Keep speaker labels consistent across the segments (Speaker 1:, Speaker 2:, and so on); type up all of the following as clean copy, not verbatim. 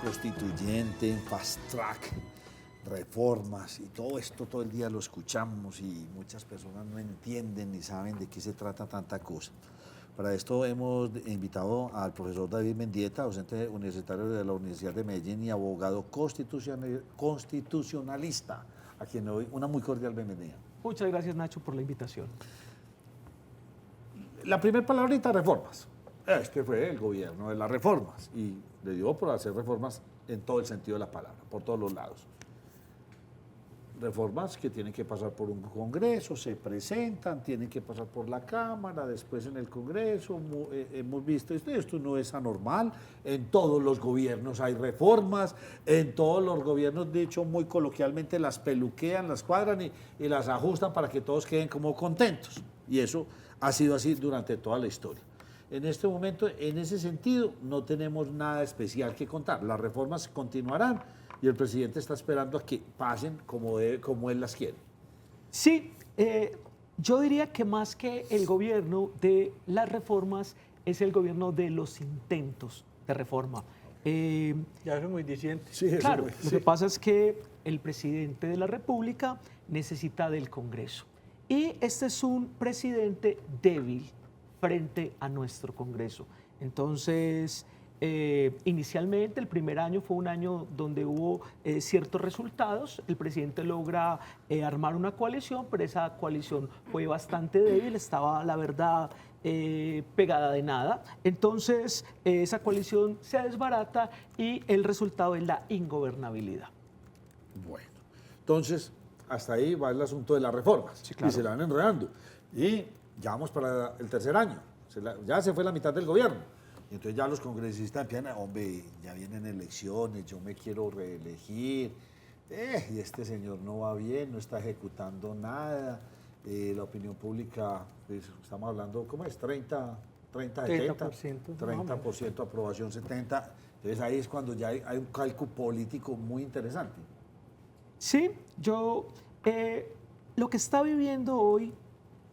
Speaker 1: constituyente, fast track, reformas y todo esto todo el día lo escuchamos y muchas personas no entienden ni saben de qué se trata tanta cosa. Para esto hemos invitado al profesor David Mendieta, docente universitario de la Universidad de Medellín y abogado constitucionalista, a quien le doy una muy cordial bienvenida.
Speaker 2: Muchas gracias, Nacho, por la invitación.
Speaker 1: La primera palabrita, reformas. Este fue el gobierno de las reformas y le dio por hacer reformas en todo el sentido de la palabra, por todos los lados. Reformas que tienen que pasar por un Congreso, se presentan, tienen que pasar por la Cámara, después en el Congreso. Hemos visto esto no es anormal, en todos los gobiernos hay reformas, en todos los gobiernos, dicho muy coloquialmente, las peluquean, las cuadran y las ajustan para que todos queden como contentos. Y eso ha sido así durante toda la historia. En este momento, en ese sentido, no tenemos nada especial que contar. Las reformas continuarán y el presidente está esperando a que pasen como él las quiere.
Speaker 2: Sí, yo diría que más que el gobierno de las reformas, es el gobierno de los intentos de reforma.
Speaker 3: Ya es muy diciente.
Speaker 2: Sí, claro, lo que pasa es que el presidente de la República necesita del Congreso. Y este es un presidente débil frente a nuestro Congreso. Entonces, inicialmente el primer año fue un año donde hubo ciertos resultados. El presidente logra armar una coalición, pero esa coalición fue bastante débil, estaba, la verdad, pegada de nada. Entonces, esa coalición se desbarata y el resultado es la ingobernabilidad.
Speaker 1: Bueno, entonces, hasta ahí va el asunto de las reformas. Sí, claro. Y se la van enredando. Y ya vamos para el tercer año. Ya se fue la mitad del gobierno. Y entonces ya los congresistas empiezan, hombre, ya vienen elecciones, yo me quiero reelegir. Y este señor no va bien, no está ejecutando nada. La opinión pública, pues, estamos hablando, ¿cómo es? 30, 70, 30% aprobación, 70%. Entonces ahí es cuando ya hay un cálculo político muy interesante.
Speaker 2: Sí, lo que está viviendo hoy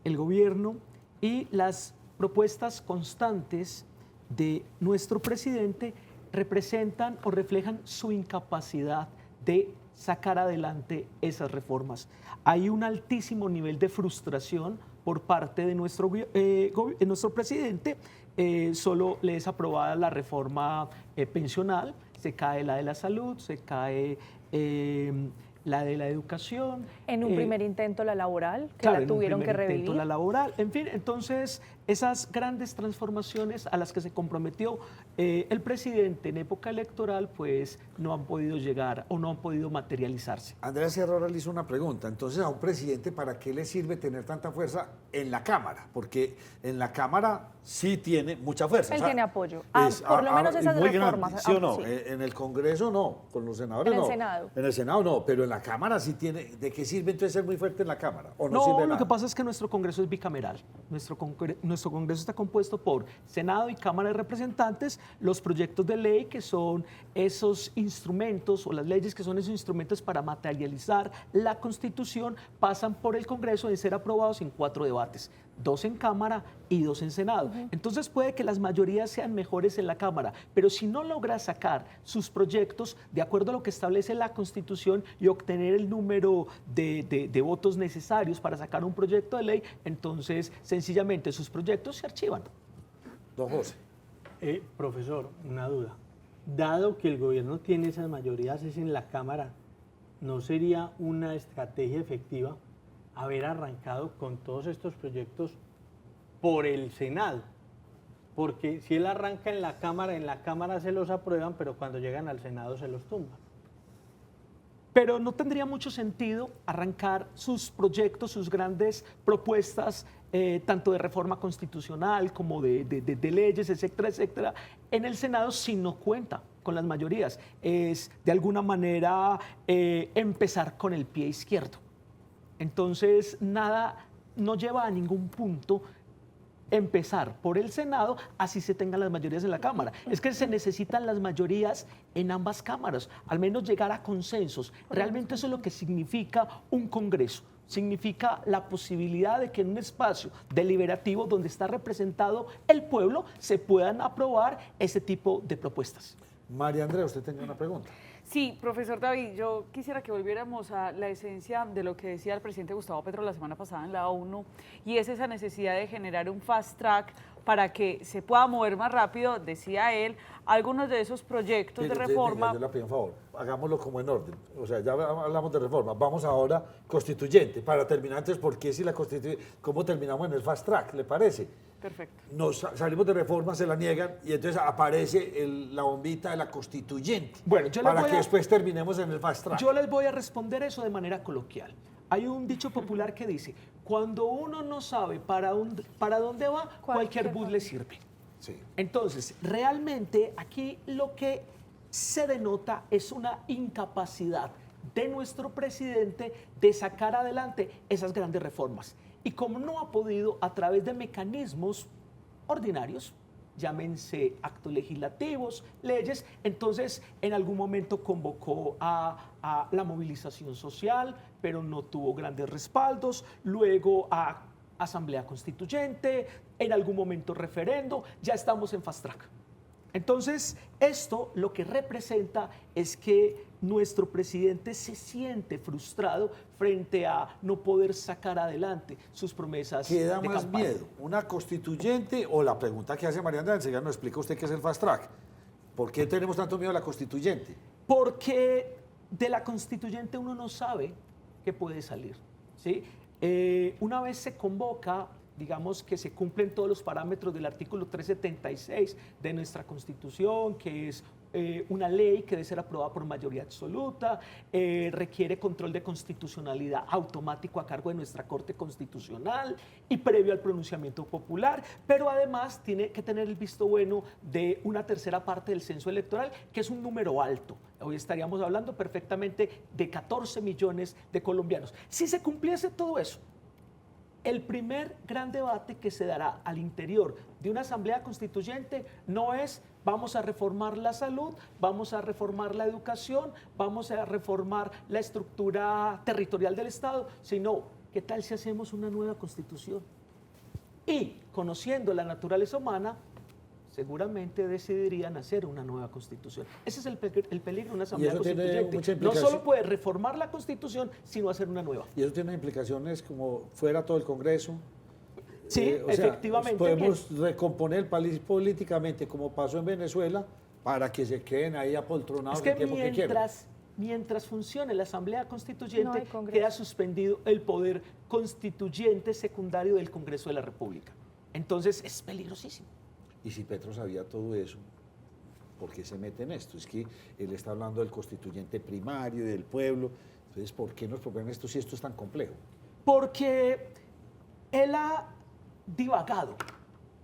Speaker 2: el gobierno y las propuestas constantes de nuestro presidente representan o reflejan su incapacidad de sacar adelante esas reformas. Hay un altísimo nivel de frustración por parte de nuestro presidente. Solo le es aprobada la reforma pensional, se cae la de la salud, se cae la de la educación.
Speaker 4: En un primer intento la laboral, que
Speaker 2: claro,
Speaker 4: la tuvieron que revivir.
Speaker 2: La laboral, en fin, entonces esas grandes transformaciones a las que se comprometió el presidente en época electoral, pues no han podido llegar o no han podido materializarse.
Speaker 1: Andrea Sierra le hizo una pregunta, entonces a un presidente, ¿para qué le sirve tener tanta fuerza en la Cámara? Porque en la Cámara sí tiene mucha fuerza.
Speaker 4: Él tiene apoyo, por lo menos esas reformas.
Speaker 1: Grande, ¿sí o no? Sí. En el Congreso no, con los senadores no.
Speaker 4: En el Senado.
Speaker 1: En el Senado no, pero en la Cámara sí tiene. ¿De qué sirve entonces ser muy fuerte en la Cámara? ¿O
Speaker 2: no
Speaker 1: sirve
Speaker 2: lo
Speaker 1: nada?
Speaker 2: Que pasa es que nuestro Congreso es bicameral. Nuestro Congreso está compuesto por Senado y Cámara de Representantes. Los proyectos de ley, que son esos instrumentos, o las leyes que son esos instrumentos para materializar la Constitución, pasan por el Congreso de ser aprobados en 4 debates. 2 en Cámara y 2 en Senado. Entonces puede que las mayorías sean mejores en la Cámara, pero si no logra sacar sus proyectos de acuerdo a lo que establece la Constitución y obtener el número de votos necesarios para sacar un proyecto de ley, entonces sencillamente sus proyectos se archivan.
Speaker 1: Don José.
Speaker 3: Profesor, una duda. Dado que el gobierno tiene esas mayorías es en la Cámara, ¿no sería una estrategia efectiva haber arrancado con todos estos proyectos por el Senado? Porque si él arranca en la Cámara se los aprueban, pero cuando llegan al Senado se los tumban.
Speaker 2: Pero no tendría mucho sentido arrancar sus proyectos, sus grandes propuestas, tanto de reforma constitucional como de leyes, etcétera, etcétera, en el Senado si no cuenta con las mayorías. Es de alguna manera empezar con el pie izquierdo. Entonces, nada, no lleva a ningún punto empezar por el Senado, así se tengan las mayorías en la Cámara. Es que se necesitan las mayorías en ambas cámaras, al menos llegar a consensos. Realmente eso es lo que significa un Congreso. Significa la posibilidad de que en un espacio deliberativo donde está representado el pueblo se puedan aprobar ese tipo de propuestas.
Speaker 1: María Andrea, usted tenía una pregunta.
Speaker 5: Sí, profesor David, yo quisiera que volviéramos a la esencia de lo que decía el presidente Gustavo Petro la semana pasada en la ONU, y es esa necesidad de generar un fast track para que se pueda mover más rápido, decía él, algunos de esos proyectos de reforma.
Speaker 1: Yo le pido un favor, hagámoslo como en orden. O sea, ya hablamos de reforma, vamos ahora constituyente. Para terminar, entonces, ¿por qué si la constituyente, cómo terminamos en el fast track, le parece?
Speaker 5: Perfecto.
Speaker 1: Nos salimos de reforma, se la niegan y entonces aparece la bombita de la constituyente.
Speaker 2: Bueno,
Speaker 1: para que después terminemos en el fast track.
Speaker 2: Yo les voy a responder eso de manera coloquial. Hay un dicho popular que dice, cuando uno no sabe para dónde va, cualquier bus le sirve.
Speaker 1: Sí.
Speaker 2: Entonces, realmente aquí lo que se denota es una incapacidad de nuestro presidente de sacar adelante esas grandes reformas. Y como no ha podido a través de mecanismos ordinarios, llámense actos legislativos, leyes, entonces en algún momento convocó a la movilización social, pero no tuvo grandes respaldos, luego a asamblea constituyente, en algún momento referendo, ya estamos en fast track. Entonces, esto lo que representa es que nuestro presidente se siente frustrado frente a no poder sacar adelante sus promesas
Speaker 1: ¿Qué da
Speaker 2: de
Speaker 1: más
Speaker 2: campaña.
Speaker 1: miedo? ¿Una constituyente o la pregunta que hace María Andrea? Enseguida nos explica usted qué es el fast track. ¿Por qué tenemos tanto miedo a la constituyente?
Speaker 2: Porque de la constituyente uno no sabe qué puede salir, ¿sí? Una vez se convoca, digamos que se cumplen todos los parámetros del artículo 376 de nuestra Constitución, que es una ley que debe ser aprobada por mayoría absoluta, requiere control de constitucionalidad automático a cargo de nuestra Corte Constitucional y previo al pronunciamiento popular, pero además tiene que tener el visto bueno de una tercera parte del censo electoral, que es un número alto. Hoy estaríamos hablando perfectamente de 14 millones de colombianos. Si se cumpliese todo eso, el primer gran debate que se dará al interior de una asamblea constituyente no es vamos a reformar la salud, vamos a reformar la educación, vamos a reformar la estructura territorial del Estado, sino qué tal si hacemos una nueva constitución. Y conociendo la naturaleza humana, seguramente decidirían hacer una nueva constitución. Ese es el peligro de una asamblea constituyente. No solo puede reformar la constitución, sino hacer una nueva.
Speaker 1: Y eso tiene implicaciones como fuera todo el Congreso.
Speaker 2: Sí, efectivamente.
Speaker 1: Podemos recomponer el país políticamente, como pasó en Venezuela, para que se queden ahí apoltronados el tiempo que quieran.
Speaker 2: Mientras funcione la Asamblea Constituyente, queda suspendido el poder constituyente secundario del Congreso de la República. Entonces, es peligrosísimo.
Speaker 1: Y si Petro sabía todo eso, ¿por qué se mete en esto? Es que él está hablando del constituyente primario y del pueblo. Entonces, ¿por qué nos proponen esto si esto es tan complejo?
Speaker 2: Porque él ha divagado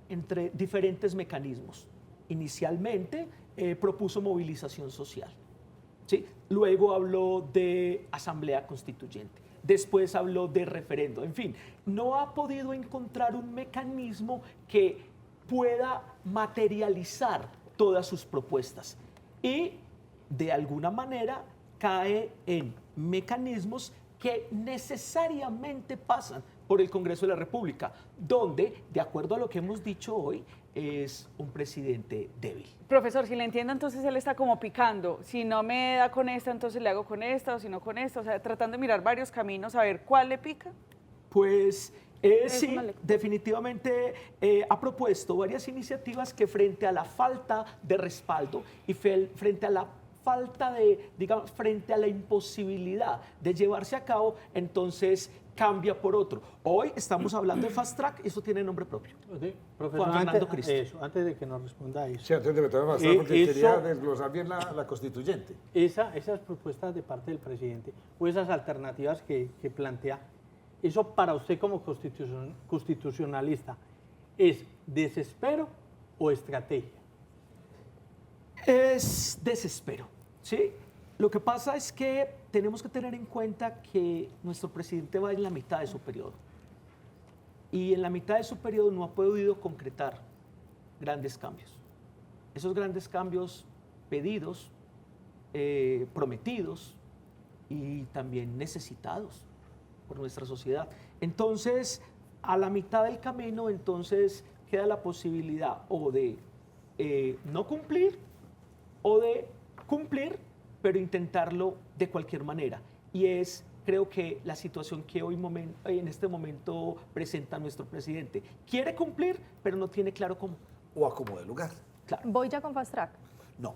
Speaker 2: entre diferentes mecanismos. Inicialmente propuso movilización social, ¿sí? Luego habló de asamblea constituyente. Después habló de referendo. En fin, no ha podido encontrar un mecanismo que pueda materializar todas sus propuestas y de alguna manera cae en mecanismos que necesariamente pasan por el Congreso de la República, donde, de acuerdo a lo que hemos dicho hoy, es un presidente débil.
Speaker 5: Profesor, si le entiendo, entonces él está como picando. Si no me da con esta, entonces le hago con esta, o si no con esta. O sea, tratando de mirar varios caminos, a ver cuál le pica.
Speaker 2: Pues sí, definitivamente ha propuesto varias iniciativas que frente a la falta de respaldo y frente a la falta de, digamos, frente a la imposibilidad de llevarse a cabo, entonces cambia por otro. Hoy estamos hablando de fast track, eso tiene nombre propio.
Speaker 3: Sí, profesor,
Speaker 2: Juan Fernando Cristo.
Speaker 3: Antes de que nos responda a eso.
Speaker 1: Sí, antes de meterme a fast track, porque quería desglosar bien la constituyente.
Speaker 3: Esas propuestas de parte del presidente o esas alternativas que plantea, eso para usted como constitucionalista, ¿es desespero o estrategia?
Speaker 2: Es desespero, ¿sí? Lo que pasa es que tenemos que tener en cuenta que nuestro presidente va en la mitad de su periodo. Y en la mitad de su periodo no ha podido concretar grandes cambios. Esos grandes cambios pedidos, prometidos y también necesitados por nuestra sociedad. Entonces, a la mitad del camino, entonces queda la posibilidad o de no cumplir o de cumplir, pero intentarlo de cualquier manera. Y es, creo que la situación que hoy en este momento presenta nuestro presidente. Quiere cumplir, pero no tiene claro cómo.
Speaker 1: O a como de lugar.
Speaker 2: Claro.
Speaker 4: Voy ya con Fast Track.
Speaker 1: No.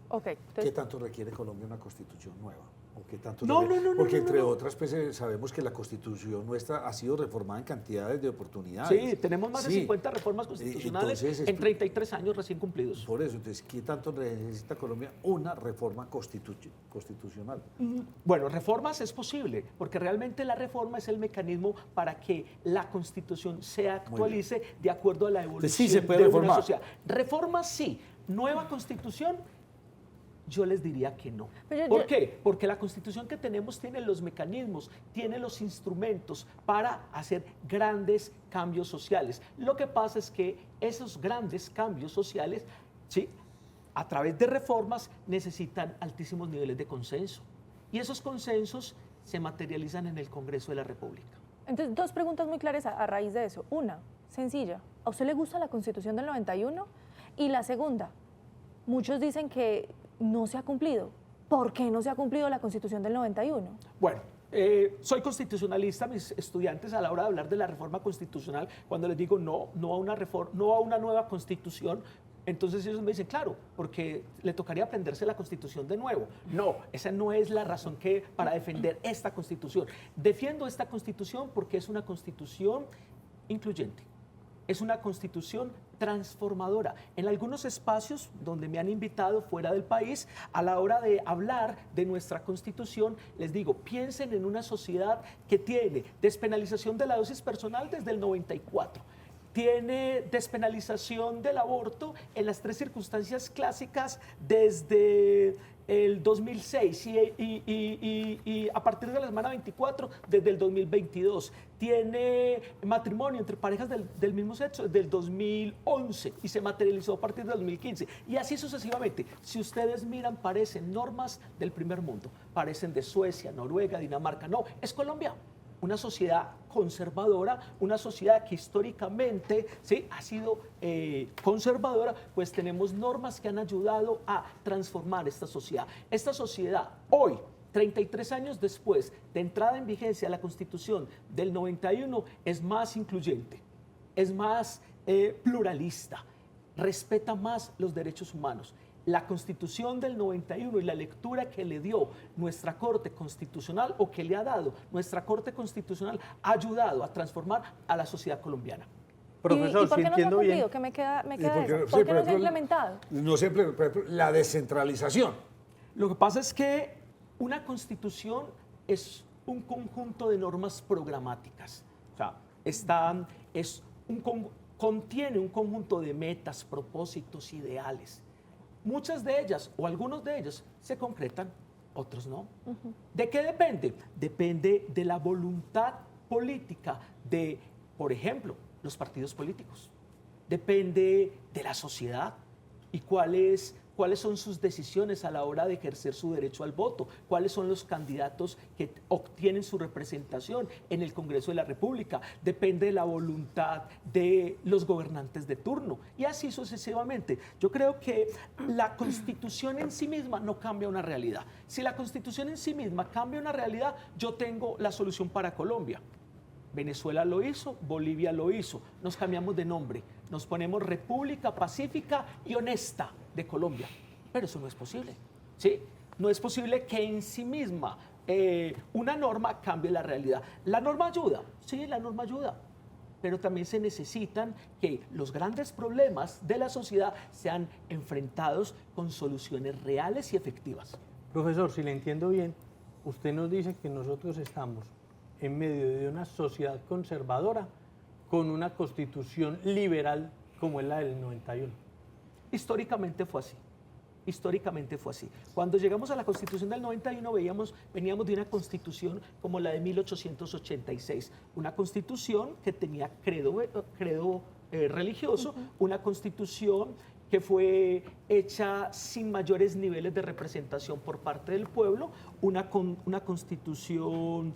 Speaker 4: Ok.
Speaker 1: ¿Qué
Speaker 4: Entonces,
Speaker 1: tanto requiere Colombia una constitución nueva? ¿O qué tanto
Speaker 2: No,
Speaker 1: requiere?
Speaker 2: no, no,
Speaker 1: Porque
Speaker 2: no,
Speaker 1: entre
Speaker 2: no.
Speaker 1: otras, pues sabemos que la constitución nuestra ha sido reformada en cantidades de oportunidades.
Speaker 2: Sí, tenemos más de
Speaker 1: Sí.
Speaker 2: 50 reformas constitucionales
Speaker 1: Entonces,
Speaker 2: en 33 años recién cumplidos.
Speaker 1: Por eso, entonces, ¿qué tanto necesita Colombia una reforma constitucional?
Speaker 2: Bueno, reformas es posible, porque realmente la reforma es el mecanismo para que la Constitución se actualice de acuerdo a la evolución
Speaker 1: Entonces, sí se puede
Speaker 2: de
Speaker 1: reformar.
Speaker 2: una sociedad. Reformas sí, nueva Constitución, yo les diría que no.
Speaker 4: Pero
Speaker 2: ¿Por qué? Porque la Constitución que tenemos tiene los mecanismos, tiene los instrumentos para hacer grandes cambios sociales. Lo que pasa es que esos grandes cambios sociales, ¿sí?, a través de reformas necesitan altísimos niveles de consenso. Y esos consensos se materializan en el Congreso de la República.
Speaker 4: entonces, dos preguntas muy claras a raíz de eso. Una, sencilla. ¿A usted le gusta la Constitución del 91? Y la segunda, muchos dicen que no se ha cumplido. ¿Por qué no se ha cumplido la Constitución del 91?
Speaker 2: Bueno, soy constitucionalista. Mis estudiantes, a la hora de hablar de la reforma constitucional, cuando les digo no a una reforma, no a una nueva constitución, entonces ellos me dicen, claro, porque le tocaría aprenderse la Constitución de nuevo. No, esa no es la razón para defender esta Constitución. Defiendo esta Constitución porque es una Constitución incluyente. Es una Constitución transformadora. En algunos espacios donde me han invitado fuera del país, a la hora de hablar de nuestra Constitución, les digo, piensen en una sociedad que tiene despenalización de la dosis personal desde el 94. Tiene despenalización del aborto en las 3 circunstancias clásicas desde el 2006 y a partir de la semana 24 desde el 2022. Tiene matrimonio entre parejas del mismo sexo desde el 2011 y se materializó a partir del 2015. Y así sucesivamente. Si ustedes miran, parecen normas del primer mundo. Parecen de Suecia, Noruega, Dinamarca. No, es Colombia. Una sociedad conservadora, una sociedad que históricamente, ¿sí?, ha sido conservadora, pues tenemos normas que han ayudado a transformar esta sociedad. Esta sociedad hoy, 33 años después de entrada en vigencia de la Constitución del 91, es más incluyente, es más pluralista, respeta más los derechos humanos. La Constitución del 91 y la lectura que le dio nuestra Corte Constitucional o que le ha dado nuestra Corte Constitucional ha ayudado a transformar a la sociedad colombiana.
Speaker 3: Profesor,
Speaker 4: ¿Y por
Speaker 3: si
Speaker 4: qué no se ha
Speaker 3: entiendo
Speaker 4: cumplido?
Speaker 3: bien.
Speaker 4: ¿Qué me queda
Speaker 1: Sí,
Speaker 4: eso?
Speaker 1: sí,
Speaker 4: ¿Por qué
Speaker 1: por
Speaker 4: no se ha
Speaker 1: ejemplo,
Speaker 4: implementado?
Speaker 1: No siempre, por ejemplo, la descentralización.
Speaker 2: Lo que pasa es que una Constitución es un conjunto de normas programáticas. O sea, contiene un conjunto de metas, propósitos, ideales. Muchas de ellas, o algunos de ellos, se concretan, otros no. ¿De qué depende? Depende de la voluntad política de, por ejemplo, los partidos políticos. Depende de la sociedad y cuáles son sus decisiones a la hora de ejercer su derecho al voto, cuáles son los candidatos que obtienen su representación en el Congreso de la República, depende de la voluntad de los gobernantes de turno y así sucesivamente. Yo creo que la Constitución en sí misma no cambia una realidad. Si la Constitución en sí misma cambia una realidad, yo tengo la solución para Colombia. Venezuela lo hizo, Bolivia lo hizo, nos cambiamos de nombre, nos ponemos República Pacífica y Honesta de Colombia, pero eso no es posible, ¿sí? No es posible que en sí misma una norma cambie la realidad. ¿La norma ayuda? Sí, la norma ayuda, pero también se necesitan que los grandes problemas de la sociedad sean enfrentados con soluciones reales y efectivas.
Speaker 3: Profesor, si le entiendo bien, usted nos dice que nosotros estamos en medio de una sociedad conservadora con una constitución liberal como es la del 91.
Speaker 2: Históricamente fue así. Históricamente fue así. Cuando llegamos a la Constitución del 91 veníamos de una constitución como la de 1886, una constitución que tenía credo religioso, una constitución que fue hecha sin mayores niveles de representación por parte del pueblo, una constitución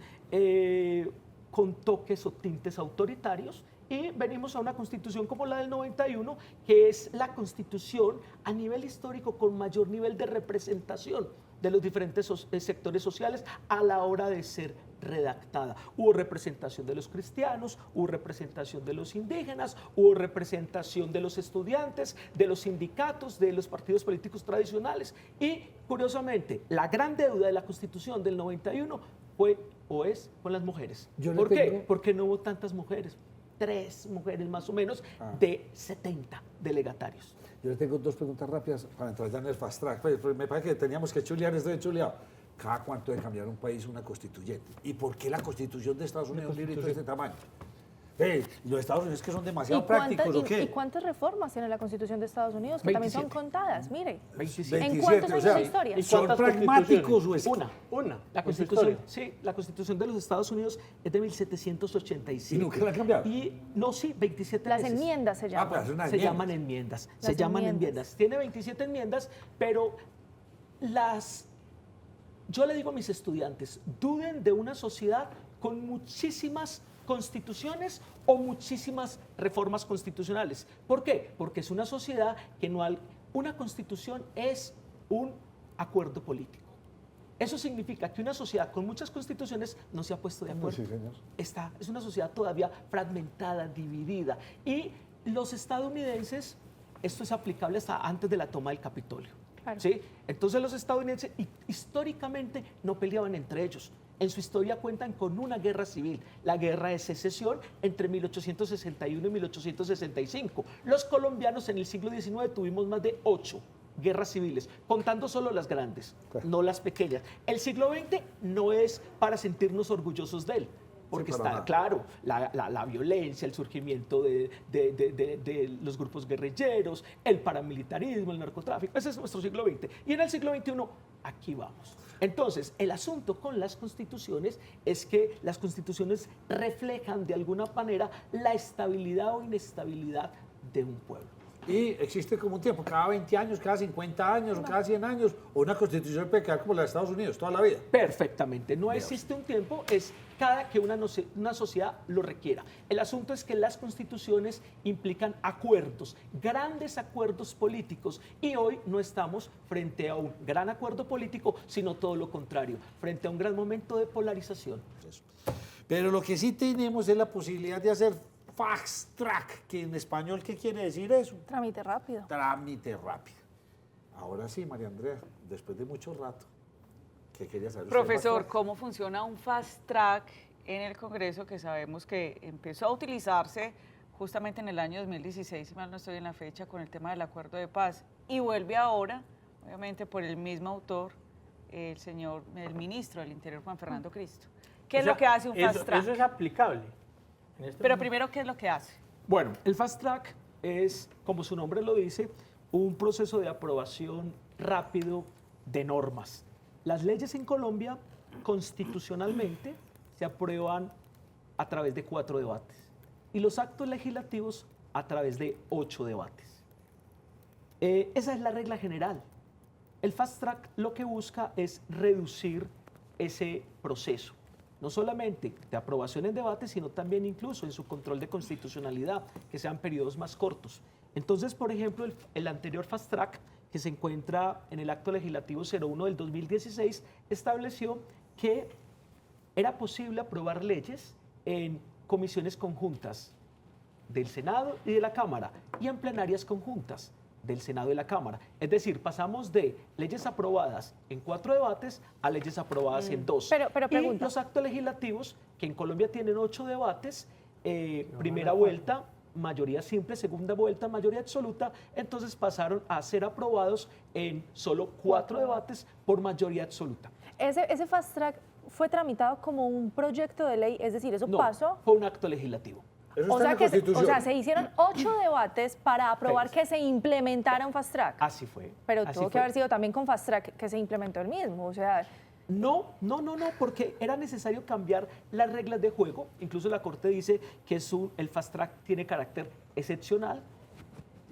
Speaker 2: con toques o tintes autoritarios y venimos a una constitución como la del 91, que es la constitución a nivel histórico con mayor nivel de representación de los diferentes sectores sociales a la hora de ser redactada. Hubo representación de los cristianos, hubo representación de los indígenas, hubo representación de los estudiantes, de los sindicatos, de los partidos políticos tradicionales y, curiosamente, la gran deuda de la Constitución del 91 fue o es con las mujeres. ¿Por qué? Porque no hubo tantas mujeres. 3 mujeres más o menos de 70 delegatarios.
Speaker 1: Yo le tengo 2 preguntas rápidas para entrar ya en el fast track. Pues me parece que teníamos que chulear esto de chuleado. ¿Cada cuánto debe cambiar un país una constituyente? ¿Y por qué la constitución de Estados Unidos es un librito de este tamaño? Los Estados Unidos que son demasiado prácticos, ¿o qué?
Speaker 4: ¿Y cuántas reformas tiene la Constitución de Estados Unidos? Que
Speaker 2: 27.
Speaker 4: también son contadas, mire.
Speaker 2: 27.
Speaker 4: ¿En cuántos años de historia?
Speaker 1: ¿Son pragmáticos o es?
Speaker 3: Una.
Speaker 2: La Constitución, sí, la Constitución de los Estados Unidos es de 1785.
Speaker 1: ¿Y nunca la han cambiado?
Speaker 2: Y no, sí, 27
Speaker 4: Las
Speaker 2: veces.
Speaker 4: enmiendas se llaman.
Speaker 1: pero es una
Speaker 2: Se
Speaker 1: enmienda.
Speaker 2: llaman enmiendas.
Speaker 4: Las
Speaker 2: Se llaman
Speaker 4: enmiendas.
Speaker 2: enmiendas. Tiene 27 enmiendas, pero yo le digo a mis estudiantes, duden de una sociedad con muchísimas constituciones o muchísimas reformas constitucionales. ¿Por qué? Porque es una sociedad que una constitución es un acuerdo político. Eso significa que una sociedad con muchas constituciones no se ha puesto de acuerdo.
Speaker 1: Sí, señor.
Speaker 2: Es una sociedad todavía fragmentada, dividida. Y los estadounidenses, esto es aplicable hasta antes de la toma del Capitolio.
Speaker 4: Claro.
Speaker 2: ¿Sí? Entonces los estadounidenses históricamente no peleaban entre ellos. En su historia cuentan con una guerra civil, la guerra de secesión entre 1861 y 1865. Los colombianos en el siglo XIX tuvimos más de 8 guerras civiles, contando solo las grandes, no las pequeñas. El siglo XX no es para sentirnos orgullosos de él, porque
Speaker 1: Sí, para
Speaker 2: está
Speaker 1: nada.
Speaker 2: claro la violencia, el surgimiento de los grupos guerrilleros, el paramilitarismo, el narcotráfico. Ese es nuestro siglo XX. Y en el siglo XXI, aquí vamos. Entonces, el asunto con las constituciones es que las constituciones reflejan de alguna manera la estabilidad o inestabilidad de un pueblo.
Speaker 1: Y existe como un tiempo, cada 20 años, cada 50 años o cada 100 años, o una constitución puede quedar como la de Estados Unidos toda la vida.
Speaker 2: Perfectamente, no existe un tiempo, es cada que una sociedad lo requiera. El asunto es que las constituciones implican acuerdos, grandes acuerdos políticos, y hoy no estamos frente a un gran acuerdo político, sino todo lo contrario, frente a un gran momento de polarización.
Speaker 1: Pero lo que sí tenemos es la posibilidad de hacer fast track, que en español, ¿qué quiere decir eso?
Speaker 4: Trámite rápido.
Speaker 1: Trámite rápido. Ahora sí, María Andrea, después de mucho rato, ¿qué quería saber usted?
Speaker 5: Profesor,
Speaker 1: Fast track?
Speaker 5: ¿cómo funciona un fast track en el Congreso que sabemos que empezó a utilizarse justamente en el año 2016, si mal no estoy en la fecha, con el tema del acuerdo de paz, y vuelve ahora, obviamente por el mismo autor, el ministro del Interior, Juan Fernando Cristo? ¿Qué es lo que hace un fast track?
Speaker 3: Eso es aplicable. en este
Speaker 5: Pero
Speaker 3: momento.
Speaker 5: primero, ¿qué es lo que hace?
Speaker 2: Bueno, el fast track es, como su nombre lo dice, un proceso de aprobación rápido de normas. Las leyes en Colombia, constitucionalmente, se aprueban a través de 4 debates y los actos legislativos a través de 8 debates. Esa es la regla general. El fast track lo que busca es reducir ese proceso, no solamente de aprobación en debate, sino también incluso en su control de constitucionalidad, que sean periodos más cortos. Entonces, por ejemplo, el anterior fast track, que se encuentra en el acto legislativo 01 del 2016, estableció que era posible aprobar leyes en comisiones conjuntas del Senado y de la Cámara y en plenarias conjuntas del Senado y la Cámara. Es decir, pasamos de leyes aprobadas en 4 debates a leyes aprobadas en 2.
Speaker 4: Pero
Speaker 2: y
Speaker 4: pregunta.
Speaker 2: los actos legislativos, que en Colombia tienen 8 debates, primera vuelta, mayoría simple, segunda vuelta, mayoría absoluta, entonces pasaron a ser aprobados en solo 4 debates por mayoría absoluta.
Speaker 4: Ese fast track fue tramitado como un proyecto de ley, es decir, eso
Speaker 2: No,
Speaker 4: pasó.
Speaker 2: fue un acto legislativo.
Speaker 1: Eso
Speaker 4: O
Speaker 1: está
Speaker 4: sea,
Speaker 1: en la Constitución.
Speaker 4: se hicieron 8 debates para aprobar
Speaker 2: Pues.
Speaker 4: que se implementara un fast track.
Speaker 2: Así fue.
Speaker 4: Pero
Speaker 2: así
Speaker 4: tuvo que
Speaker 2: fue.
Speaker 4: haber sido también con fast track que se implementó el mismo. O sea,
Speaker 2: No, porque era necesario cambiar las reglas de juego. Incluso la Corte dice que el fast track tiene carácter excepcional,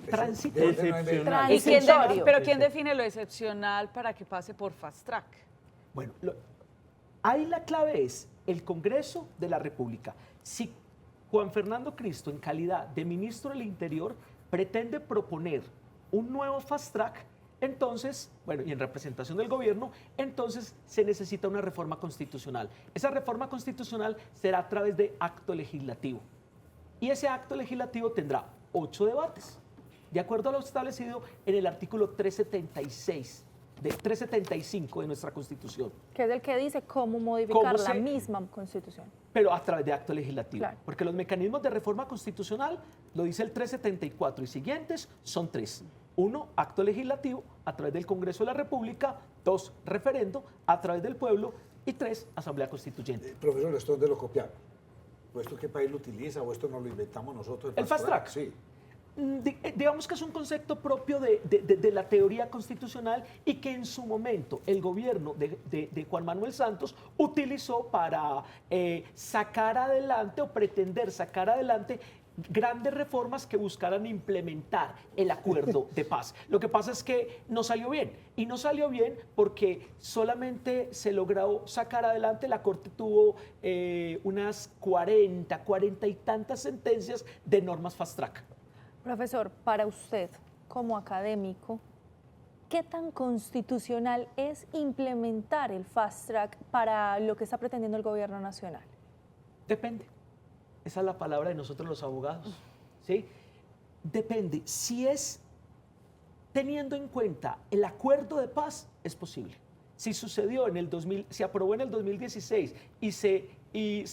Speaker 2: transitorio.
Speaker 3: Excepcional.
Speaker 5: ¿Y quién
Speaker 4: Transitorio.
Speaker 5: pero quién define lo excepcional para que pase por fast track?
Speaker 2: Bueno, ahí la clave es el Congreso de la República. Si Juan Fernando Cristo, en calidad de ministro del Interior, pretende proponer un nuevo fast track, entonces, bueno, y en representación del gobierno, entonces se necesita una reforma constitucional. Esa reforma constitucional será a través de acto legislativo. Y ese acto legislativo tendrá 8 debates, de acuerdo a lo establecido en el artículo 375 de nuestra Constitución.
Speaker 4: Que es el que dice cómo modificar
Speaker 2: ¿Cómo
Speaker 4: la misma Constitución.
Speaker 2: Pero a través de acto legislativo.
Speaker 4: Claro.
Speaker 2: Porque los mecanismos de reforma constitucional, lo dice el 374 y siguientes, son 3. 1, acto legislativo a través del Congreso de la República. 2, referendo a través del pueblo. Y 3, asamblea constituyente.
Speaker 1: Profesor, ¿esto dónde lo copiaron? ¿O esto qué país lo utiliza? ¿O esto no lo inventamos nosotros?
Speaker 2: ¿El fast track?
Speaker 1: Sí.
Speaker 2: Digamos que es un concepto propio de la teoría constitucional y que en su momento el gobierno de Juan Manuel Santos utilizó para sacar adelante o pretender sacar adelante grandes reformas que buscaran implementar el acuerdo de paz. Lo que pasa es que no salió bien, y no salió bien porque solamente se logró sacar adelante, la Corte tuvo unas 40 y tantas sentencias de normas fast track.
Speaker 4: Profesor, para usted, como académico, ¿qué tan constitucional es implementar el fast track para lo que está pretendiendo el gobierno nacional?
Speaker 2: Depende. Esa es la palabra de nosotros los abogados. ¿Sí? Depende. Si es teniendo en cuenta el acuerdo de paz, es posible. Si sucedió en el 2000, se aprobó en el 2016 y se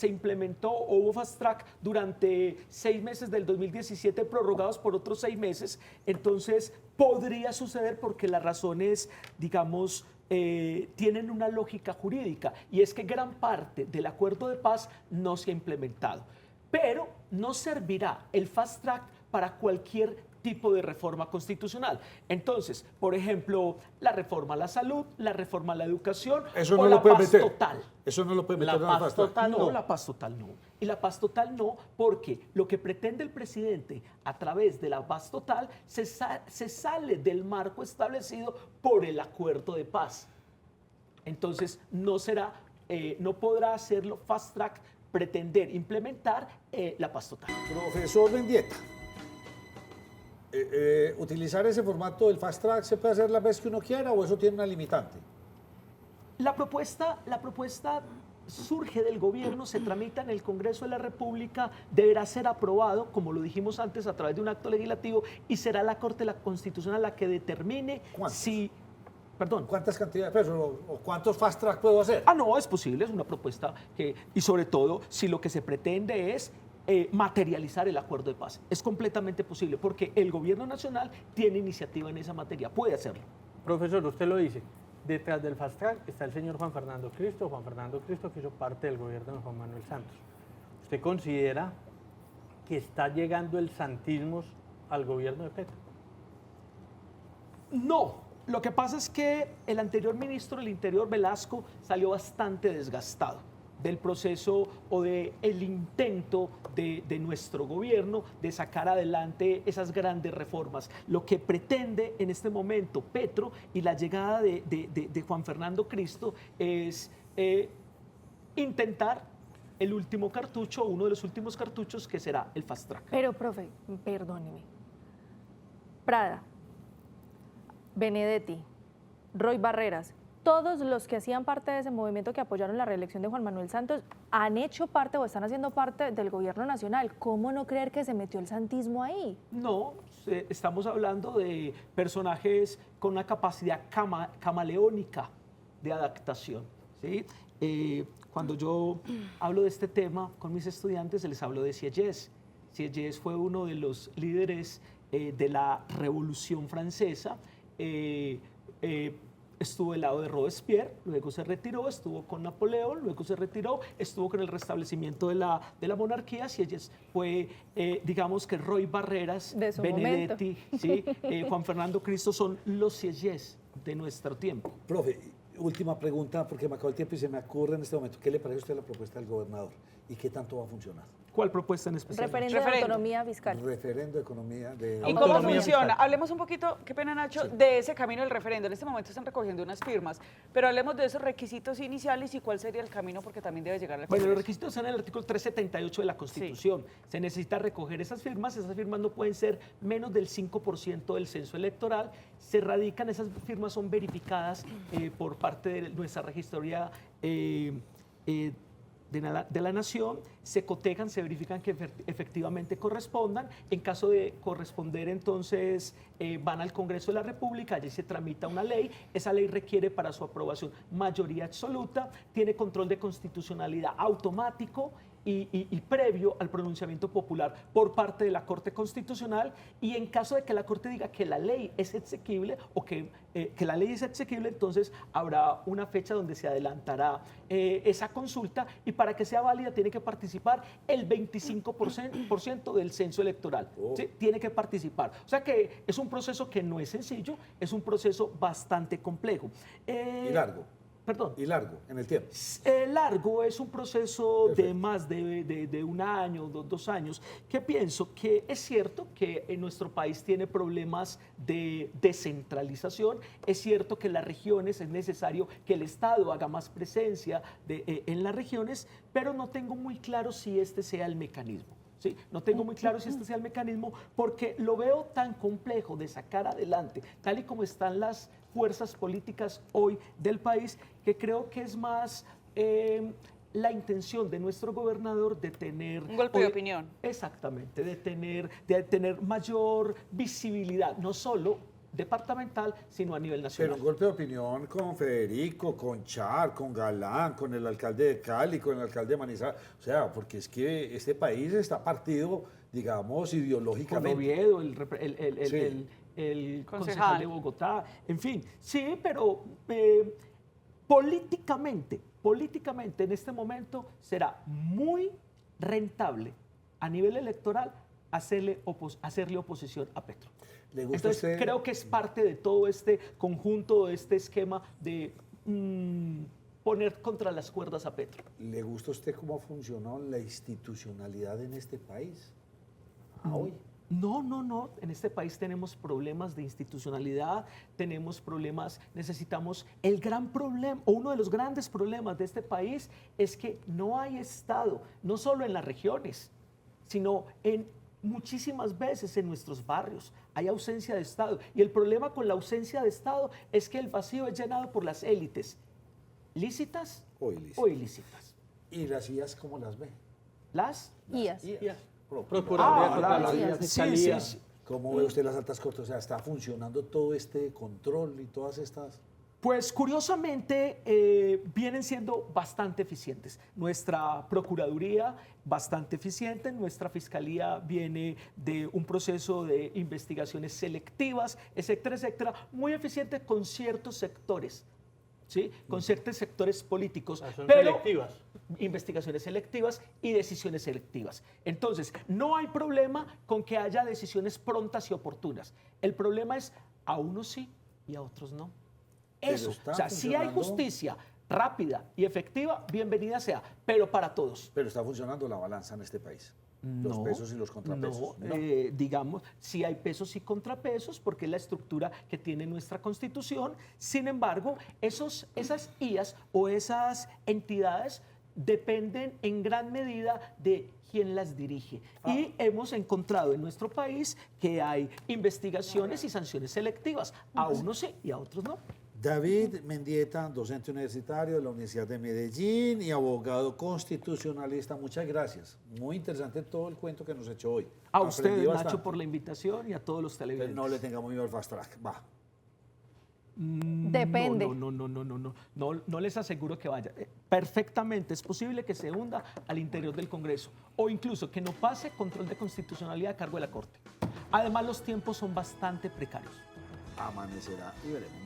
Speaker 2: implementó o hubo fast track durante 6 meses del 2017 prorrogados por otros 6 meses, entonces podría suceder porque las razones, digamos, tienen una lógica jurídica, y es que gran parte del acuerdo de paz no se ha implementado. Pero no servirá el fast track para cualquier tipo de reforma constitucional. Entonces, por ejemplo, la reforma a la salud, la reforma a la educación,
Speaker 1: Eso
Speaker 2: o
Speaker 1: no
Speaker 2: la
Speaker 1: lo puede
Speaker 2: paz
Speaker 1: meter.
Speaker 2: total.
Speaker 1: Eso no lo puede meter
Speaker 3: La
Speaker 1: en el
Speaker 3: paz
Speaker 1: fast track.
Speaker 3: total.
Speaker 2: No, la paz total no. Y la paz total no, porque lo que pretende el presidente a través de la paz total se sale del marco establecido por el acuerdo de paz. Entonces, no podrá hacerlo fast track, pretender implementar la paz total.
Speaker 1: Profesor Mendieta, ¿utilizar ese formato del fast track se puede hacer la vez que uno quiera o eso tiene una limitante?
Speaker 2: La propuesta surge del gobierno, se tramita en el Congreso de la República, deberá ser aprobado, como lo dijimos antes, a través de un acto legislativo, y será la Corte Constitucional la que determine
Speaker 1: ¿Cuántos?
Speaker 2: si... Perdón.
Speaker 1: ¿Cuántas cantidades de pesos o cuántos fast track puedo hacer?
Speaker 2: No, es posible, es una propuesta y sobre todo si lo que se pretende es materializar el acuerdo de paz. Es completamente posible porque el gobierno nacional tiene iniciativa en esa materia, puede hacerlo.
Speaker 3: Profesor, usted lo dice, detrás del fast track está el señor Juan Fernando Cristo que hizo parte del gobierno de Juan Manuel Santos. ¿Usted considera que está llegando el santismo al gobierno de Petro?
Speaker 2: No. Lo que pasa es que el anterior ministro del Interior, Velasco, salió bastante desgastado del proceso o del intento de nuestro gobierno de sacar adelante esas grandes reformas. Lo que pretende en este momento Petro y la llegada de Juan Fernando Cristo es intentar el último cartucho, uno de los últimos cartuchos, que será el fast track.
Speaker 4: Pero, profe, perdóneme. Prada, Benedetti, Roy Barreras, todos los que hacían parte de ese movimiento que apoyaron la reelección de Juan Manuel Santos han hecho parte o están haciendo parte del gobierno nacional. ¿Cómo no creer que se metió el santismo ahí?
Speaker 2: No, estamos hablando de personajes con una capacidad camaleónica de adaptación, ¿sí? Cuando yo hablo de este tema con mis estudiantes, les hablo de Sieyès. Sieyès fue uno de los líderes de la Revolución Francesa. Estuvo del lado de Robespierre, luego se retiró, estuvo con Napoleón, luego se retiró, estuvo con el restablecimiento de la monarquía. Sieyès fue, digamos que Roy Barreras, Benedetti, ¿sí? Juan Fernando Cristo son los Sieyès de nuestro tiempo.
Speaker 1: Profe, última pregunta, porque me acabó el tiempo y se me ocurre en este momento. ¿Qué le parece a usted la propuesta del gobernador y qué tanto va a funcionar?
Speaker 2: ¿Cuál propuesta en especial?
Speaker 4: Referendo de
Speaker 5: Referendo.
Speaker 4: autonomía fiscal.
Speaker 1: Referendo de economía de...
Speaker 5: ¿Y cómo
Speaker 3: Autonomía
Speaker 5: funciona?
Speaker 3: fiscal.
Speaker 5: Hablemos un poquito, qué pena Nacho, de ese camino del referendo. En este momento están recogiendo unas firmas, pero hablemos de esos requisitos iniciales y cuál sería el camino, porque también debe llegar al
Speaker 2: Bueno, los
Speaker 5: Congreso.
Speaker 2: requisitos están en el artículo 378 de la Constitución. Se necesita recoger esas firmas no pueden ser menos del 5% del censo electoral. Se radican, esas firmas son verificadas por parte de nuestra registraduría de la Nación, se cotejan, se verifican que efectivamente correspondan. En caso de corresponder, entonces van al Congreso de la República, allí se tramita una ley. Esa ley requiere para su aprobación mayoría absoluta, tiene control de constitucionalidad automático y previo al pronunciamiento popular por parte de la Corte Constitucional, y en caso de que la Corte diga que la ley es exequible o que la ley es exequible, entonces habrá una fecha donde se adelantará esa consulta, y para que sea válida tiene que participar el 25% del censo electoral. ¿Sí? Tiene que participar. O sea que es un proceso que no es sencillo, es un proceso bastante complejo.
Speaker 1: Y largo.
Speaker 2: Perdón.
Speaker 1: Y largo, en el tiempo.
Speaker 2: Largo, es un proceso de
Speaker 1: Perfecto.
Speaker 2: más de un año, 2 años, que pienso que es cierto que en nuestro país tiene problemas de descentralización. Es cierto que en las regiones es necesario que el Estado haga más presencia en las regiones, pero no tengo muy claro si este sea el mecanismo. ¿Sí? No tengo muy claro si este sea el mecanismo, porque lo veo tan complejo de sacar adelante, tal y como están las fuerzas políticas hoy del país, que creo que es más la intención de nuestro gobernador de tener...
Speaker 5: Un golpe de opinión.
Speaker 2: Exactamente, de tener mayor visibilidad, no solo departamental, sino a nivel nacional.
Speaker 1: Pero un golpe de opinión con Federico, con Char, con Galán, con el alcalde de Cali, con el alcalde de Manizales. O sea, porque es que este país está partido, digamos,
Speaker 2: Con
Speaker 1: ideológicamente.
Speaker 2: Oviedo,
Speaker 1: Sí.
Speaker 2: el
Speaker 5: Concejal.
Speaker 2: concejal de Bogotá, en fin, sí, pero políticamente en este momento será muy rentable a nivel electoral hacerle oposición a Petro.
Speaker 1: ¿Le gusta
Speaker 2: Entonces
Speaker 1: usted?
Speaker 2: creo que es parte de todo este conjunto, de este esquema de poner contra las cuerdas a Petro.
Speaker 1: ¿Le gusta a usted cómo funcionó la institucionalidad en este país? A hoy.
Speaker 2: No. En este país tenemos problemas de institucionalidad, tenemos problemas, necesitamos. El gran problema, o uno de los grandes problemas de este país es que no hay Estado, no solo en las regiones, sino muchísimas veces en nuestros barrios. Hay ausencia de Estado. Y el problema con la ausencia de Estado es que el vacío es llenado por las élites, lícitas
Speaker 1: O ilícitas.
Speaker 2: o ilícitas.
Speaker 1: ¿Y las IAS cómo las ve?
Speaker 2: Las
Speaker 4: IAS.
Speaker 3: Procuraduría,
Speaker 2: claro.
Speaker 3: Contraloría,
Speaker 4: Sí,
Speaker 3: Fiscalía.
Speaker 2: sí.
Speaker 1: ¿Cómo ve usted las altas cortes? O sea, ¿está funcionando todo este control y todas estas...?
Speaker 2: Pues curiosamente vienen siendo bastante eficientes. Nuestra Procuraduría, bastante eficiente, nuestra Fiscalía viene de un proceso de investigaciones selectivas, etcétera, etcétera, muy eficiente con ciertos sectores, ¿sí? Con ciertos sectores políticos.
Speaker 3: Son
Speaker 2: pero
Speaker 3: selectivas.
Speaker 2: investigaciones selectivas y decisiones selectivas. Entonces, no hay problema con que haya decisiones prontas y oportunas. El problema es a unos sí y a otros no.
Speaker 1: Pero
Speaker 2: Eso,
Speaker 1: está
Speaker 2: o sea, si hay
Speaker 1: funcionando.
Speaker 2: justicia rápida y efectiva, bienvenida sea, pero para todos.
Speaker 1: Pero está funcionando la balanza en este país. Los
Speaker 2: No,
Speaker 1: pesos y los contrapesos.
Speaker 2: No, digamos, sí hay pesos y contrapesos porque es la estructura que tiene nuestra Constitución. Sin embargo, esas IAS o esas entidades dependen en gran medida de quién las dirige. Y hemos encontrado en nuestro país que hay investigaciones y sanciones selectivas. A unos sí y a otros no.
Speaker 1: David Mendieta, docente universitario de la Universidad de Medellín y abogado constitucionalista. Muchas gracias. Muy interesante todo el cuento que nos echó hoy.
Speaker 2: A
Speaker 1: Aprendí
Speaker 2: ustedes, Nacho,
Speaker 1: bastante.
Speaker 2: por la invitación y a todos los
Speaker 1: Pero
Speaker 2: televidentes.
Speaker 1: no le tengamos miedo al fast track. Va.
Speaker 4: Depende.
Speaker 2: No les aseguro que vaya. Perfectamente es posible que se hunda al interior del Congreso o incluso que no pase control de constitucionalidad a cargo de la Corte. Además, los tiempos son bastante precarios.
Speaker 1: Amanecerá y veremos.